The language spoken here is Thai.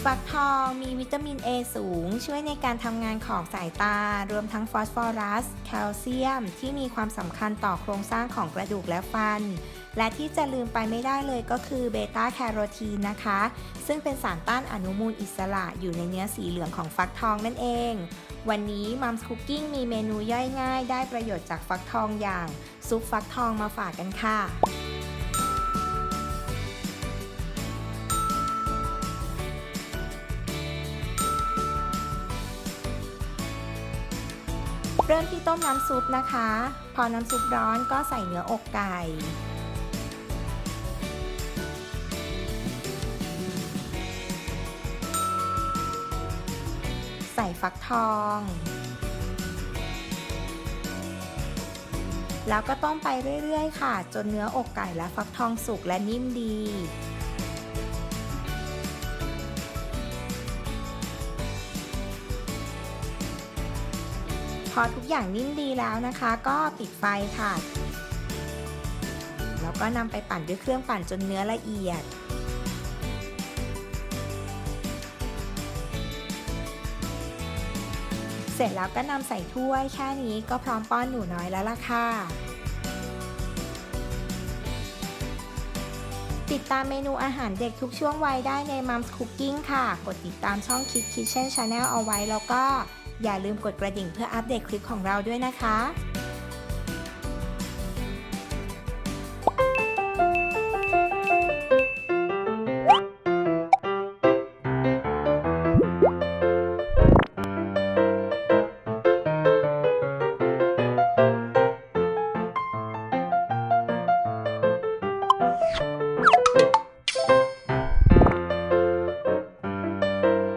ฟักทองมีวิตามิน A สูงช่วยในการทำงานของสายตารวมทั้งฟอสฟอรัสแคลเซียมที่มีความสำคัญต่อโครงสร้างของกระดูกและฟันและที่จะลืมไปไม่ได้เลยก็คือเบต้าแคโรทีนนะคะซึ่งเป็นสารต้านอนุมูลอิสระอยู่ในเนื้อสีเหลืองของฟักทองนั่นเองวันนี้มัมส์คุกกิ้งมีเมนูย่อยง่ายได้ประโยชน์จากฟักทองอย่างซุปฟักทองมาฝากกันค่ะเริ่มที่ต้มน้ำซุปนะคะ พอน้ำซุปร้อนก็ใส่เนื้ออกไก่ ใส่ฟักทอง แล้วก็ต้มไปเรื่อยๆค่ะ จนเนื้ออกไก่และฟักทองสุกและนิ่มดีพอทุกอย่างนิ่มดีแล้วนะคะก็ปิดไฟค่ะแล้วก็นำไปปั่นด้วยเครื่องปั่นจนเนื้อละเอียดเสร็จแล้วก็นำใส่ถ้วยแค่นี้ก็พร้อมป้อนหนูน้อยแล้วล่ะค่ะติดตามเมนูอาหารเด็กทุกช่วงวัยได้ใน Mom's Cooking ค่ะกดติดตามช่อง Kids Kitchen Channel เอาไว้แล้วก็อย่าลืมกดกระดิ่งเพื่ออัปเดตคลิปของเราด้วยนะคะ